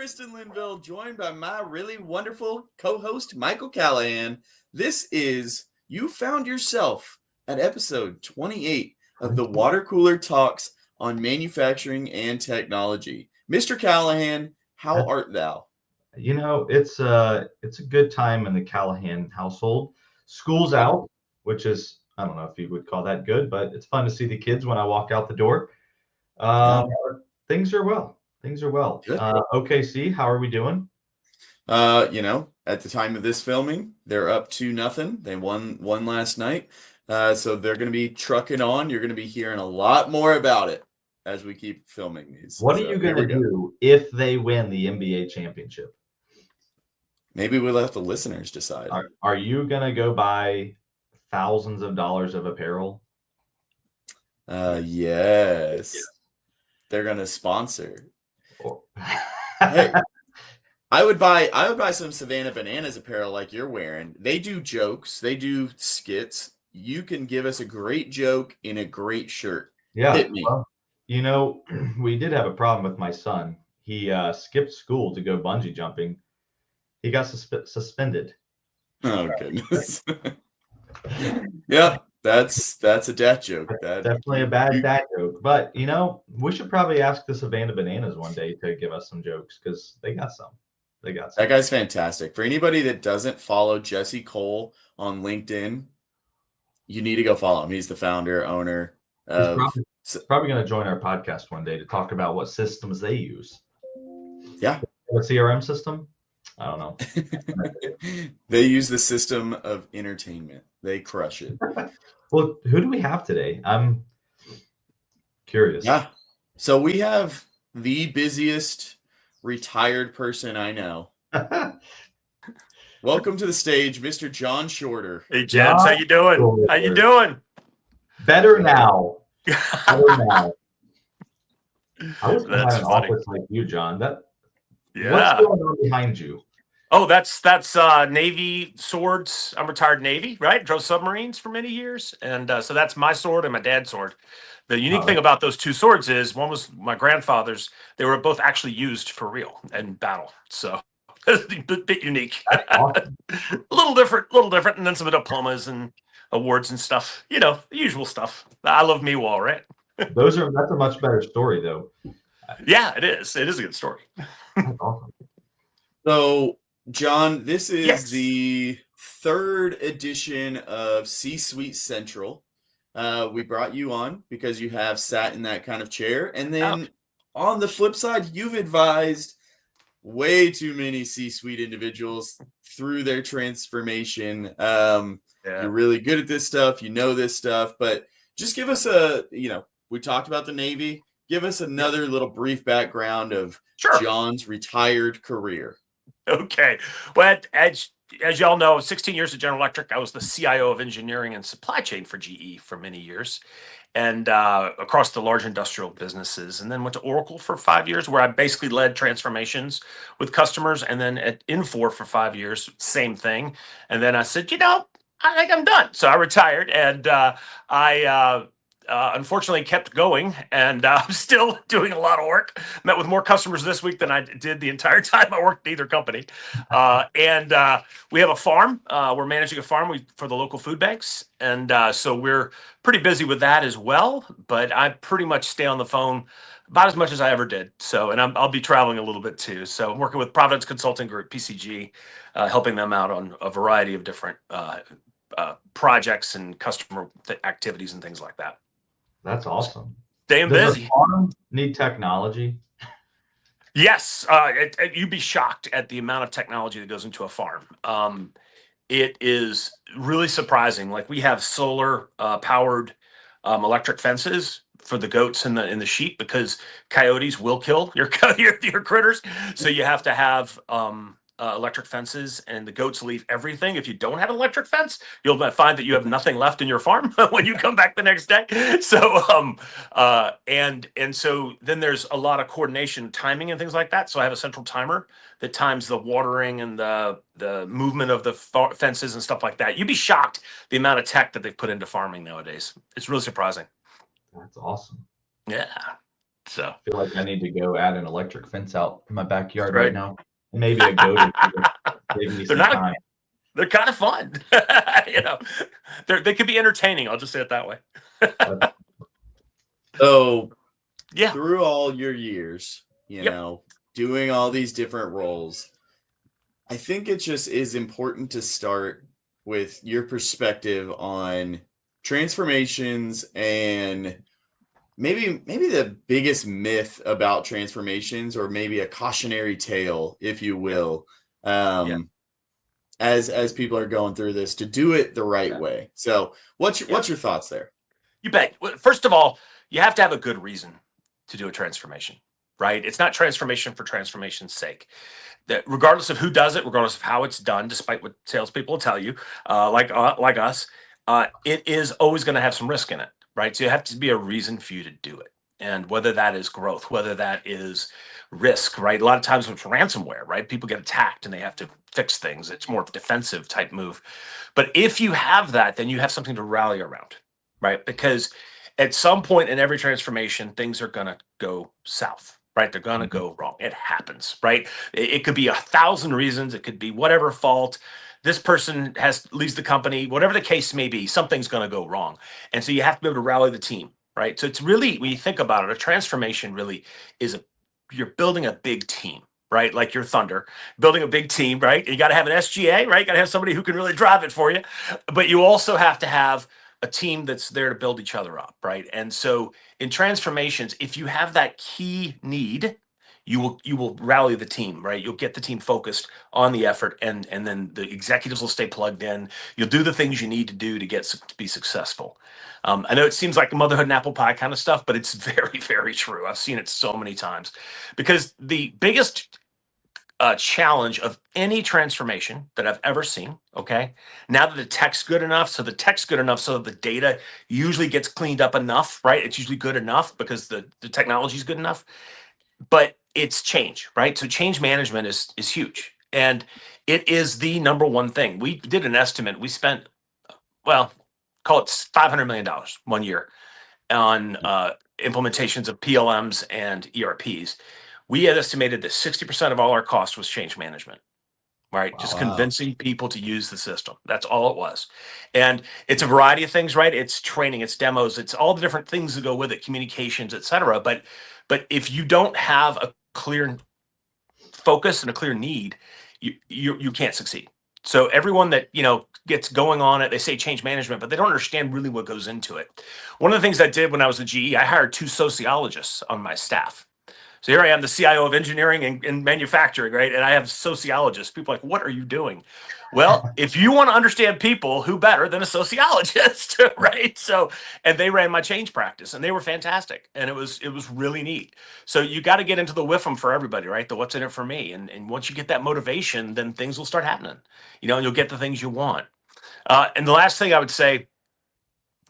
Tristin Linville, joined by my really wonderful co-host, Michael Callahan. This is You Found Yourself at episode 28 of the Water Cooler Talks on Manufacturing and Technology. Mr. Callahan, how art thou? You know, it's a good time in the Callahan household. School's out, which is, I don't know if you would call that good, but it's fun to see the kids when I walk out the door. Yeah, Uh, Things are well. Things are well. good. OKC, how are we doing? At the time of this filming, they're up to nothing. They won last night. So they're going to be trucking on. You're going to be hearing a lot more about it as we keep filming these. What are So you here going we to go. do if they win the NBA championship? Maybe we'll let the listeners decide. Are you going to go buy thousands of dollars of apparel? Yes. They're going to sponsor. Or- Hey, I would buy some Savannah Bananas apparel like you're wearing. They do jokes, they do skits. You can give us a great joke in a great shirt. Yeah. Hit me. Well, you know, we did have a problem with my son. He skipped school to go bungee jumping. He got suspended. Oh goodness. Yep, that's a dad joke. That Definitely a bad dad joke. But, you know, we should probably ask the Savannah Bananas one day to give us some jokes because they got some. They got some. That guy's fantastic. For anybody that doesn't follow Jesse Cole on LinkedIn, you need to go follow him. He's the founder, owner He's of probably going to join our podcast one day to talk about what systems they use. Yeah. A CRM system? I don't know. They use the system of entertainment. They crush it. Well, who do we have today? I'm curious. Yeah. So we have the busiest retired person I know. Welcome to the stage, Mr. John Shorter. Hey, gents, how you doing? How you doing? Better now. Better now. I was That's an funny. office like you, John. What's Yeah. going on behind you? Oh, that's Navy swords. I'm retired Navy, right? Drove submarines for many years, and so that's my sword and my dad's sword. The unique thing about those two swords is one was my grandfather's. They were both actually used for real in battle. So a bit unique. Awesome. A little different, and then some diplomas and awards and stuff. You know, the usual stuff. I love me well, right? That's a much better story, though. Yeah, it is. It is a good story. That's awesome. So, John, this is Yes. the third edition of C-Suite Central. We brought you on because you have sat in that kind of chair. And then on the flip side, you've advised way too many C-suite individuals through their transformation. You're really good at this stuff. You know this stuff. But just give us we talked about the Navy. Give us another little brief background of John's retired career. Okay. Well, as y'all know, 16 years at General Electric, I was the CIO of engineering and supply chain for GE for many years, and across the large industrial businesses. And then went to Oracle for 5 years, where I basically led transformations with customers. And then at Infor for 5 years, same thing. And then I said, I think I'm done. So I retired, and I unfortunately kept going, and I'm still doing a lot of work. Met with more customers this week than I did the entire time I worked at either company. And we have a farm. We're managing a farm for the local food banks. And so we're pretty busy with that as well. But I pretty much stay on the phone about as much as I ever did. So, and I'll be traveling a little bit too. So I'm working with Providence Consulting Group, PCG, helping them out on a variety of different projects and customer activities and things like that. That's awesome. Staying busy. Does a farm need technology? Yes. You'd be shocked at the amount of technology that goes into a farm. It is really surprising. Like, we have solar powered electric fences for the goats and the sheep, because coyotes will kill your critters. So you have to have electric fences, and the goats leave everything. If you don't have an electric fence, you'll find that you have nothing left in your farm when you come back the next day. So and so then there's a lot of coordination, timing, and things like that. So I have a central timer that times the watering and the movement of the fences and stuff like that. You'd be shocked the amount of tech that they've put into farming nowadays. It's really surprising. That's awesome. Yeah. So I feel like I need to go add an electric fence out in my backyard right. right now. Maybe a goat would save me They're some not. time. They're kind of fun. You know, they could be entertaining. I'll just say it that way. So Yeah. through all your years, Yep. doing all these different roles, I think it just is important to start with your perspective on transformations and maybe the biggest myth about transformations, or maybe a cautionary tale, if you Yeah. will, Yeah. as people are going through this, to do it the right Yeah. way. So what's Yeah. your thoughts there? You bet. First of all, you have to have a good reason to do a transformation, right? It's not transformation for transformation's sake. That regardless of who does it, regardless of how it's done, despite what salespeople will tell you, like us, it is always going to have some risk in it, right? So you have to be a reason for you to do it, and whether that is growth, whether that is risk, right? A lot of times with ransomware, right? People get attacked and they have to fix things. It's more of a defensive type move. But if you have that, then you have something to rally around, right? Because at some point in every transformation, things are going to go south, right? They're going to go wrong. It happens, right? It could be 1,000 reasons. It could be whatever fault. This person leaves the company, whatever the case may be, something's going to go wrong. And so you have to be able to rally the team, right? So it's really, when you think about it, a transformation really is you're building a big team, right? Like your Thunder, building a big team, right? You got to have an SGA, right? You got to have somebody who can really drive it for you. But you also have to have a team that's there to build each other up, right? And so in transformations, if you have that key need, you will rally the team, right? You'll get the team focused on the effort, and then the executives will stay plugged in. You'll do the things you need to do to be successful. I know it seems like motherhood and apple pie kind of stuff, but it's very, very true. I've seen it so many times, because the biggest challenge of any transformation that I've ever seen. Okay. Now that the tech's good enough, so that the data usually gets cleaned up enough, right? It's usually good enough because the technology is good enough, but it's change, right? So change management is huge. And it is the number one thing. We did an estimate. We spent, well, call it $500 million 1 year on implementations of PLMs and ERPs. We had estimated that 60% of all our cost was change management, right? Just Wow. convincing people to use the system. That's all it was. And it's a variety of things, right? It's training, it's demos, it's all the different things that go with it, communications, et cetera. But if you don't have a clear focus and a clear need, you can't succeed. So everyone that gets going on it, they say change management, but they don't understand really what goes into it. One of the things I did when I was at GE, I hired 2 sociologists on my staff. So here I am, the CIO of engineering and manufacturing, right? And I have sociologists. People are like, what are you doing? Well, if you want to understand people, who better than a sociologist, right? So, and they ran my change practice, and they were fantastic, and it was really neat. So you got to get into the WIFM for everybody, right? The what's in it for me, and once you get that motivation, then things will start happening, and you'll get the things you want. And the last thing I would say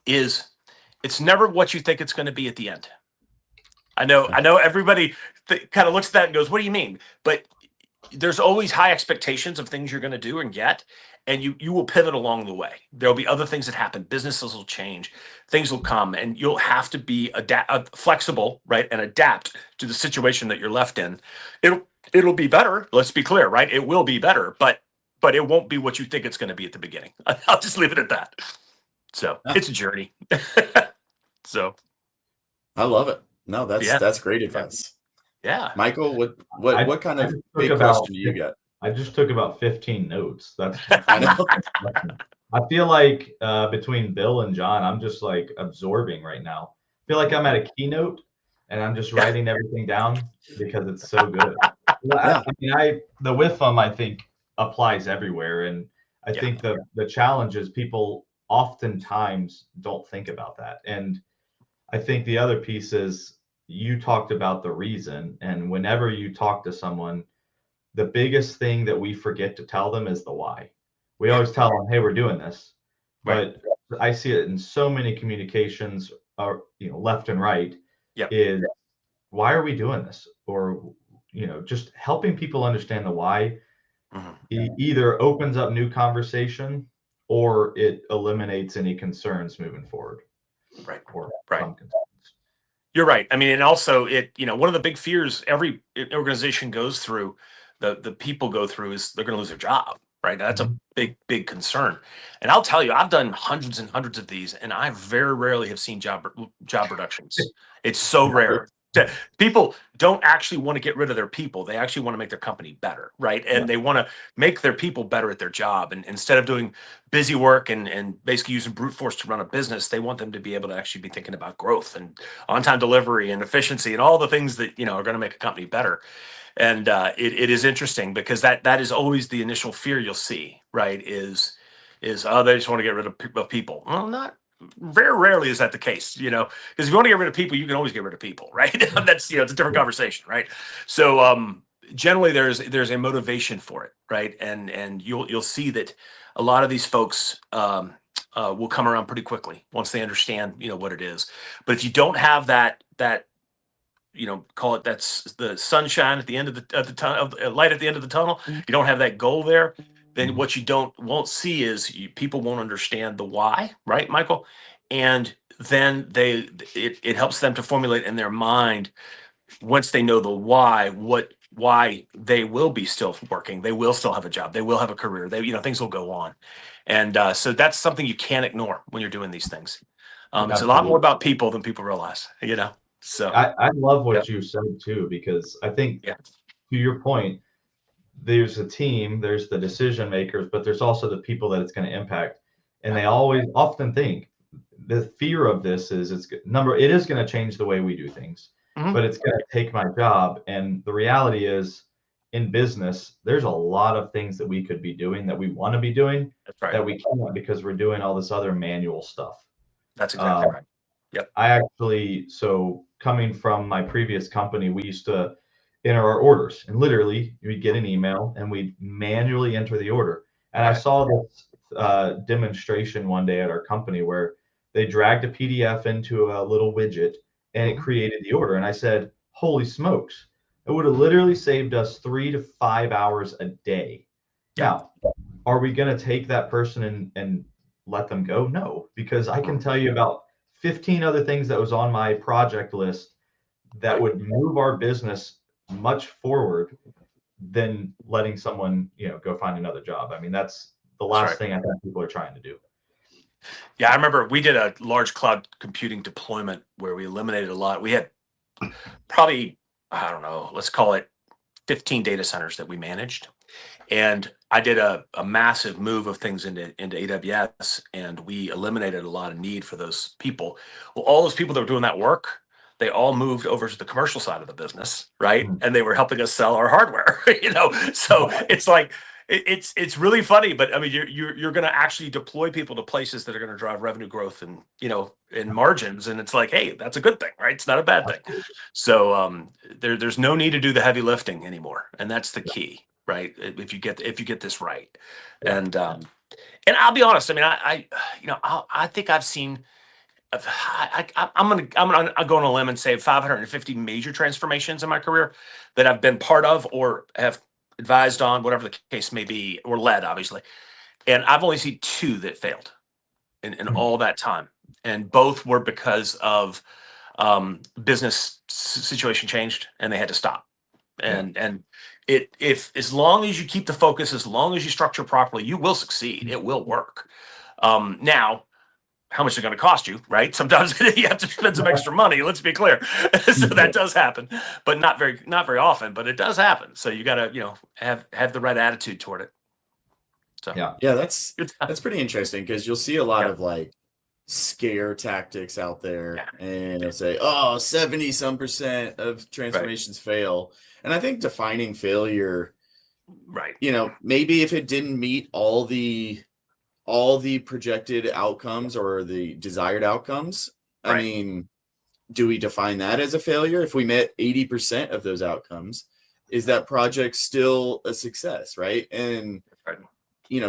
is, it's never what you think it's going to be at the end. I know everybody kind of looks at that and goes, what do you mean? But there's always high expectations of things you're going to do and get, and you will pivot along the way. There'll be other things that happen. Businesses will change, things will come, and you'll have to be flexible, right, and adapt to the situation that you're left in. It'll be better. Let's be clear, right? It will be better, but it won't be what you think it's going to be at the beginning. I'll just leave it at that. So Yeah, it's a journey. So I love it. No, yeah, that's great yeah, advice. yeah. Michael, I, what kind I of just took big about question do you got? I just took about 15 notes. That's I know. I feel like between Bill and John, I'm just like absorbing right now. I feel like I'm at a keynote and I'm just Yeah. writing everything down because it's so good. Yeah. The WIFM I think applies everywhere, and I Yeah. think the challenge is people oftentimes don't think about that. And I think the other piece is, you talked about the reason, and whenever you talk to someone, the biggest thing that we forget to tell them is the why. We Yeah. always tell them, "Hey, we're doing this," Right. but I see it in so many communications, or left and right, Yep. is why are we doing this? Or just helping people understand the why Mhm. either opens up new conversation or it eliminates any concerns moving forward, Right. or Right. some concerns. You're right. I mean, and also one of the big fears every organization goes through, the people go through, is they're going to lose their job, right? That's a Mhm. big concern. And I'll tell you, I've done hundreds and hundreds of these, and I very rarely have seen job reductions. It's so Right. rare. People don't actually want to get rid of their people. They actually want to make their company better, right? Yeah. And they want to make their people better at their job. And instead of doing busy work and basically using brute force to run a business, they want them to be able to actually be thinking about growth and on-time delivery and efficiency and all the things that are going to make a company better. And it is interesting because that is always the initial fear you'll see, right? Is oh, they just want to get rid of people. Well, not very rarely is that the case, because if you want to get rid of people, you can always get rid of people, right? That's it's a different conversation, right? So generally there's a motivation for it, right? And you'll see that a lot of these folks will come around pretty quickly once they understand what it is. But if you don't have that call it, that's the sunshine at the end of the tunnel, light at the end of the tunnel. You don't have that goal there, then what you won't see is people won't understand the why, right, Michael? And then it helps them to formulate in their mind, once they know the why they will be still working, they will still have a job, they will have a career, things will go on. And so that's something you can't ignore when you're doing these things. It's a lot more Absolutely. about people than people realize. So I love yeah, what you said too, because I think yeah, to your point, there's a team, there's the decision makers, but there's also the people that it's going to impact. And yeah. they always often think the fear of this is it is going to change the way we do things, Mhm. but it's going to take my job. And the reality is, in business, there's a lot of things that we could be doing that we want to be doing That's right. that we can't because we're doing all this other manual stuff. That's Uh, exactly right. Yep. I actually, so coming from my previous company, we used to enter our orders, and literally we'd get an email and we'd manually enter the order. And I Right. saw this demonstration one day at our company where they dragged a PDF into a little widget and it Mhm. created the order. And I said, holy smokes, it would have literally saved us 3 to 5 hours a day. Yep. Now, are we going to take that person and let them go? No, because I can Mhm. tell you about 15 other things that was on my project list that Right. would move our business much forward than letting someone, go find another job. I mean, that's the That's last right. thing I think people are trying to do. Yeah, I remember we did a large cloud computing deployment where we eliminated a lot. We had probably, I don't know, let's call it 15 data centers that we managed. And I did a massive move of things into AWS, and we eliminated a lot of need for those people. Well, all those people that were doing that work, they all moved over to the commercial side of the business, right? Mhm. And they were helping us sell our hardware. So it's like it's really funny, but I mean, you're going to actually deploy people to places that are going to drive revenue growth and and margins, and it's like, hey, that's a good thing, right? It's not a bad thing. Absolutely. So there's no need to do the heavy lifting anymore, and that's the key, right? If you get this right. Yeah. And I'll be honest, I mean, I think I've seen, I'm go on a limb and say 550 major transformations in my career that I've been part of or have advised on, whatever the case may be, or led, obviously. And I've only seen two that failed in Mhm. all that time, and both were because of business situation changed and they had to stop. Yeah. And if as long as you keep the focus, as long as you structure properly, you will succeed. It will work. Now, how much is it going to cost you, right? Sometimes you have to spend some extra money. Let's be clear. So that does happen, but not very often. But it does happen. So you got to have the right attitude toward it. So Yeah. Yeah, that's good stuff. that's pretty interesting because you'll see a lot Yeah, of like scare tactics out there yeah, and they'll say, oh, 70 some percent of right, transformations fail. And I think defining failure, right, maybe if it didn't meet all the projected outcomes or the desired outcomes, I right, mean, do we define that as a failure? If we met 80% of those outcomes, is right, that project still a success, right? And right.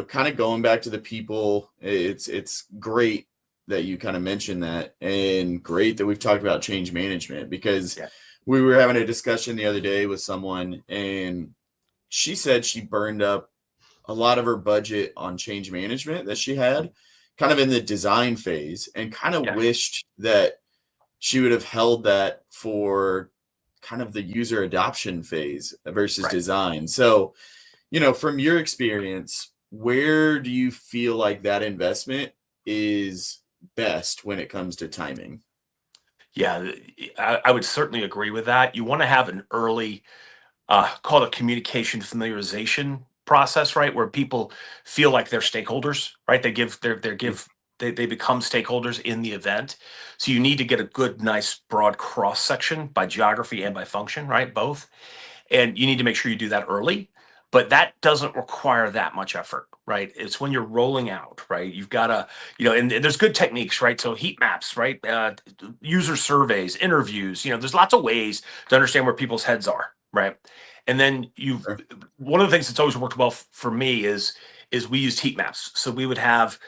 kind of going back to the people, it's great that you kind of mentioned that, and great that we've talked about change management because Yeah, we were having a discussion the other day with someone, and she said she burned up a lot of her budget on change management that she had kind of in the design phase and kind of yeah, wished that she would have held that for kind of the user adoption phase versus Right. design. So, from your experience, where do you feel like that investment is best when it comes to timing? Yeah, I would certainly agree with that. You want to have an early, call it communication familiarization process, right? Where people feel like they're stakeholders, right? They become stakeholders in the event. So you need to get a good, nice, broad cross section by geography and by function, right? Both. And you need to make sure you do that early, but that doesn't require that much effort, right? It's when you're rolling out, right? You've got to, and there's good techniques, right? So heat maps, right? User surveys, interviews, there's lots of ways to understand where people's heads are, right? And then Sure. one of the things that's always worked well for me is we used heat maps. So we would have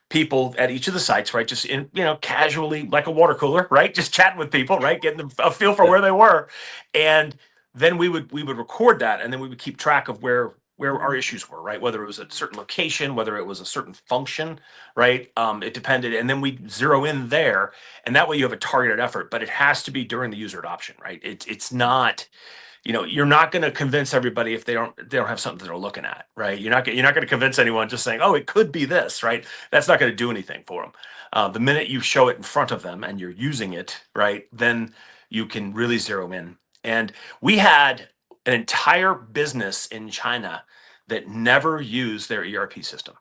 people at each of the sites, right? Just in, casually like a water cooler, right? Just chatting with people, right? Getting a feel for Yeah. where they were. And then we would record that, and then we would keep track of where our issues were, right? Whether it was a certain location, whether it was a certain function, right? It depended, and then we zero in there, and that way you have a targeted effort. But it has to be during the user adoption, right? It's not, you're not going to convince everybody if they don't have something they're looking at, right? You're not going to convince anyone just saying, oh, it could be this, right? That's not going to do anything for them. The minute you show it in front of them and you're using it, right, then you can really zero in. And we had an entire business in China that never used their ERP system.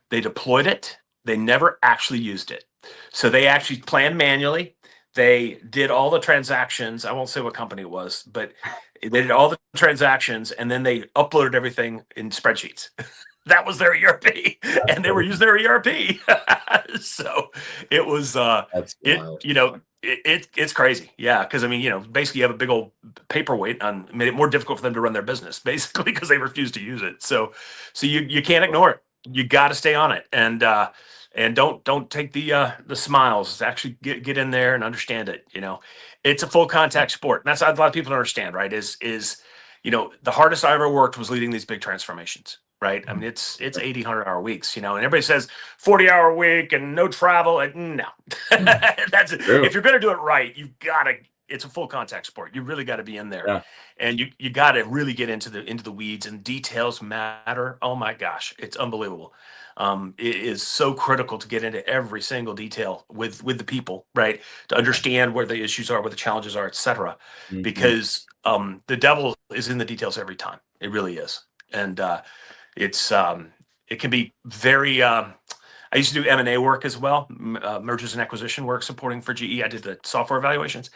They deployed it, they never actually used it. So they actually planned manually. They did all the transactions. I won't say what company it was, but they did all the transactions and then they uploaded everything in spreadsheets. That was their ERP, and they were using their ERP. So it was That's it wild. it's crazy. Yeah, because I mean, basically you have a big old paperweight on, made it more difficult for them to run their business, basically, because they refused to use it. So you can't ignore it. You got to stay on it, and don't take the smiles. Actually get in there and understand it. It's a full contact sport, and that's a lot of people don't understand. Right? Is the hardest I ever worked was leading these big transformations. Right? I mean, it's 80, 100-hour weeks. And everybody says 40-hour week and no travel. And no, that's True. if you're going to do it right, you've got to. It's a full contact sport. You really got to be in there, Yeah. and you got to really get into the weeds, and details matter. Oh my gosh, it's unbelievable. It is so critical to get into every single detail with the people, right? To understand where the issues are, where the challenges are, etc. Mhm. Because the devil is in the details every time. It really is, and it's it can be very. I used to do M&A work as well, mergers and acquisition work supporting for GE. I did the software evaluations,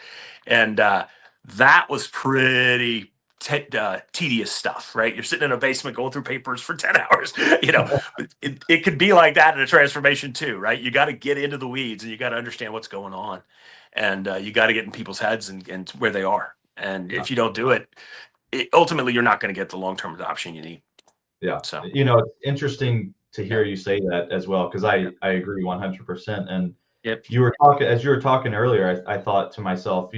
and that was pretty tedious stuff, right? You're sitting in a basement going through papers for 10 hours. It could be like that in a transformation too, right? You got to get into the weeds and you got to understand what's going on, and you got to get in people's heads and where they are. And Yeah. if you don't do it, ultimately you're not going to get the long-term adoption you need. Yeah. So, It's interesting to yeah. hear you say that as well, because I agree 100%. And Yep. as you were talking earlier, I thought to myself,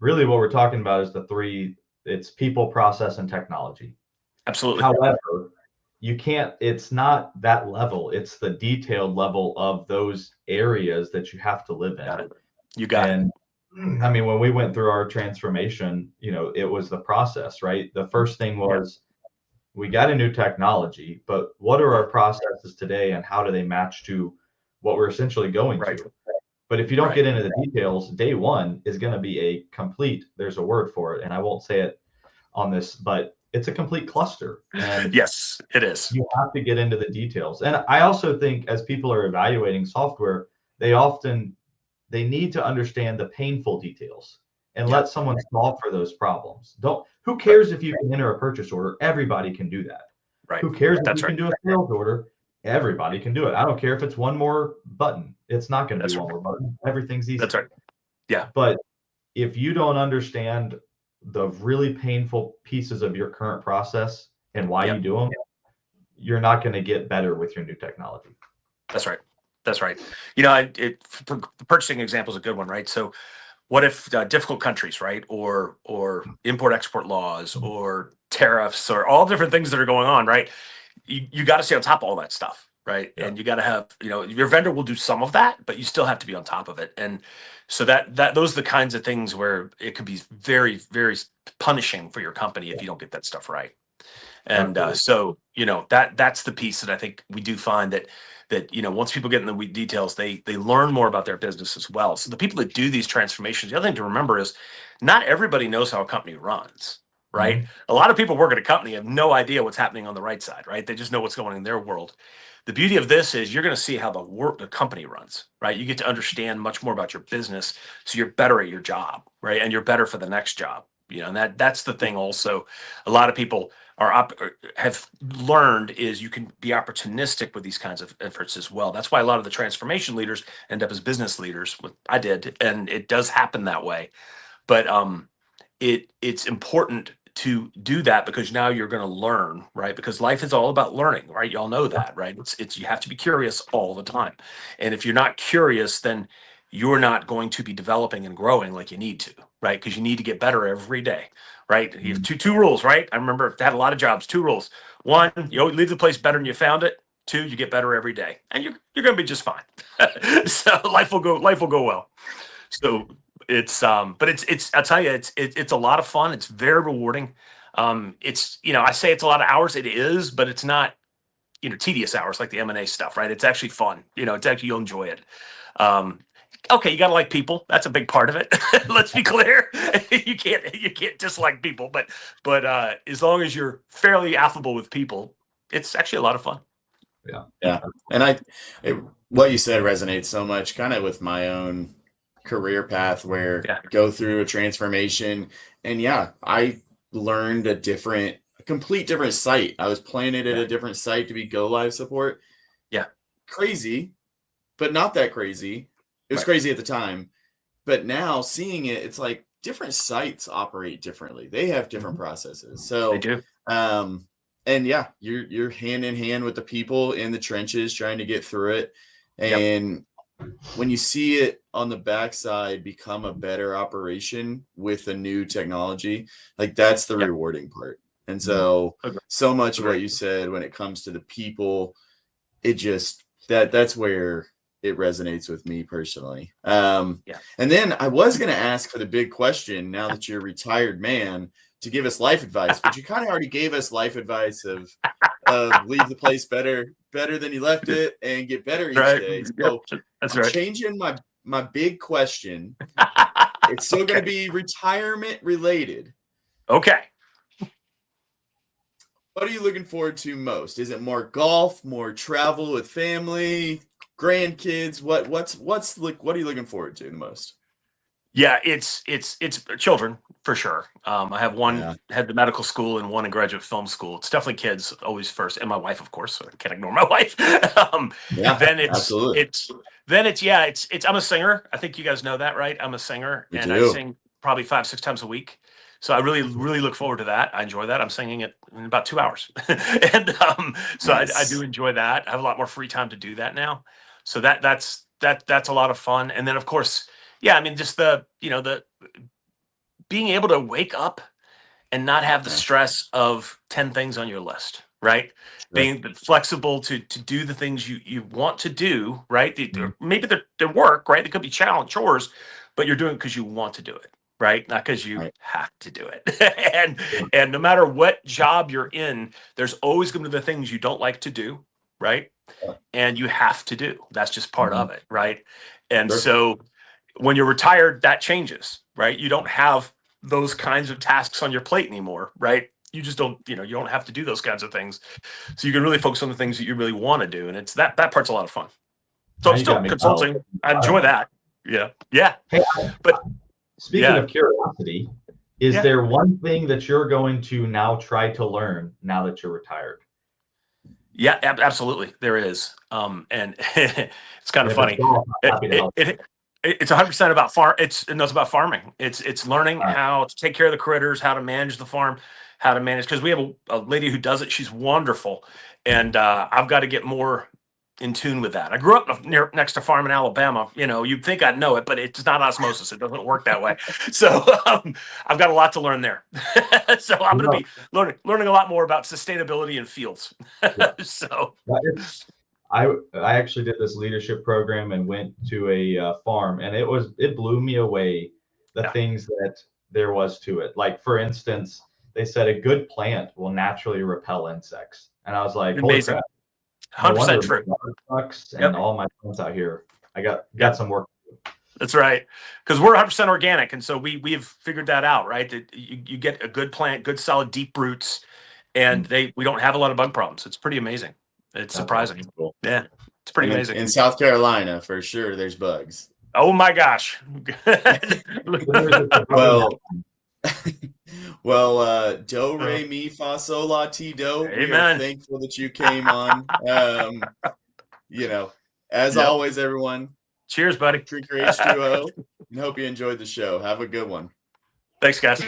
really what we're talking about is it's people, process, and technology. Absolutely. However, it's not that level. It's the detailed level of those areas that you have to live in. Got it. You got it. And I mean, when we went through our transformation, it was the process, right? The first thing Yeah. was we got a new technology, but what are our processes today and how do they match to what we're essentially going Right. to? But if you don't Right. get into the details, day one is going to be there's a word for it, and I won't say it on this, but it's a complete cluster. And Yes, it is. you have to get into the details. And I also think as people are evaluating software, they need to understand the painful details and Yeah. let someone solve for those problems. Who Right. cares if you can enter a purchase order? Everybody can do that. Right. Who cares if That's you right. can do a sales order? Everybody can do it. I don't care if it's one more button. It's not going to be That's one right. more button. Everything's easy. That's right. Yeah. But if you don't understand the really painful pieces of your current process and why you Yep. do them, you're not going to get better with your new technology. That's right. That's right. The purchasing example is a good one, right? So, what if difficult countries, right, or import export laws, or tariffs, or all different things that are going on, right? You got to stay on top of all that stuff, right? Yeah. And you got to have, your vendor will do some of that, but you still have to be on top of it. And so those are the kinds of things where it could be very, very punishing for your company if you don't get that stuff right. And Absolutely. so, that's the piece that I think we do find that once people get in the details, they learn more about their business as well. So the people that do these transformations, the other thing to remember is not everybody knows how a company runs, right? Mhm. A lot of people work at a company have no idea what's happening on the right side, right? They just know what's going on in their world. The beauty of this is you're going to see how the company runs, right? You get to understand much more about your business, so you're better at your job, right? And you're better for the next job, and that's the thing. Also, a lot of people have learned is you can be opportunistic with these kinds of efforts as well. That's why a lot of the transformation leaders end up as business leaders. I did, and it does happen that way. But it's important to do that because now you're going to learn, right? Because life is all about learning, right? Y'all know that, right? It's you have to be curious all the time. And if you're not curious, then you're not going to be developing and growing like you need to, right? Because you need to get better every day, right? You have two rules, right? I remember I had a lot of jobs, two rules. One, you leave the place better than you found it. Two, you get better every day, and you're going to be just fine. So life will go well. So but it's I'll tell you, it's a lot of fun. It's very rewarding. It's I say it's a lot of hours. It is, but it's not tedious hours like the M&A stuff, right? It's actually fun. It's actually, you'll enjoy it. Um, okay, you gotta like people. That's a big part of it. Let's be clear. You can't dislike people, but as long as you're fairly affable with people, it's actually a lot of fun. Yeah. And what you said resonates so much kind of with my own career path where Yeah. go through a transformation. And yeah, I learned a complete different site. I was planted at a different site to be go live support. Yeah. Crazy, but not that crazy. It was Right. crazy at the time. But now seeing it, it's like different sites operate differently. They have different processes. They So, do. and yeah, you're hand in hand with the people in the trenches trying to get through it. Yep. And when you see it on the backside become a better operation with a new technology, like that's the Yep. rewarding part. And so, Agreed. so much of what Agreed. you said when it comes to the people, it just that's where it resonates with me personally. Yeah. And then I was going to ask for the big question now that you're a retired man to give us life advice, but you kind of already gave us life advice of leave the place better than you left it and get better each Right. day. Yep. So That's I'm right. changing my big question. It's still going to be retirement related. Okay. What are you looking forward to most? Is it more golf, more travel with family, grandkids? What's like? What are you looking forward to the most? Yeah, it's children for sure. I have one Yeah, head to medical school and one in graduate film school. It's definitely kids always first, and my wife, of course. So I can't ignore my wife. yeah, Then absolutely. it's I'm a singer. I think you guys know that, right? I'm a singer, We and I do. sing probably 5-6 times a week. So I really really look forward to that. I enjoy that. I'm singing it in about 2 hours, and so I do Nice. enjoy that. I have a lot more free time to do that now. So that's a lot of fun. And then of course, yeah, I mean, just the being able to wake up and not have the Yeah, stress of 10 things on your list, right? sure. Being flexible to do the things you want to do, right? Mhm. Maybe they're work, right? They could be chores, but you're doing it because you want to do it, right? Not because you Right. have to do it. And no matter what job you're in, there's always going to be the things you don't like to do, right? Yeah. And you have to do. That's just part Mhm. of it, right? And Sure. so when you're retired, that changes, right? You don't have those kinds of tasks on your plate anymore, right? You just don't, you don't have to do those kinds of things. So you can really focus on the things that you really want to do. And it's that part's a lot of fun. So Now I'm you still got me dialed consulting. I enjoy in. that. Yeah. Yeah. Hey, But speaking yeah. of curiosity, is Yeah. there one thing that you're going to now try to learn now that you're retired? Yeah, absolutely. There is. And it's kind of If it's funny. golf, I'm It, happy to it, help. it, it's 100% about farm. It's about farming. It's learning Uh, how to take care of the critters, how to manage the farm, how to manage. Because we have a lady who does it. She's wonderful, and I've got to get more in tune with that. I grew up next to farm in Alabama. You'd think I'd know it, but it's not osmosis. It doesn't work that way. So I've got a lot to learn there. So I'm you going to know, be learning a lot more about sustainability in fields. yeah, So that is- I actually did this leadership program and went to a farm, and it blew me away the Yeah. things that there was to it. Like for instance, they said a good plant will naturally repel insects, and I was like, holy Amazing. crap! No 100% wonder true. my water sucks and Yep. all my plants out here. I got Yep. some work. That's right. Because we're 100% organic. And so we've figured that out, right? That you get a good plant, good solid deep roots, and we don't have a lot of bug problems. It's pretty amazing. It's That's surprising. awesome. Cool. Yeah. It's pretty And amazing. in South Carolina, for sure, there's bugs. Oh my gosh. Well, well, do, re, mi, fa, sol, la, ti, do. We are Amen. thankful that you came on. You know, as Yep. always, everyone, Cheers, buddy. drink your H2O and hope you enjoyed the show. Have a good one. Thanks, guys.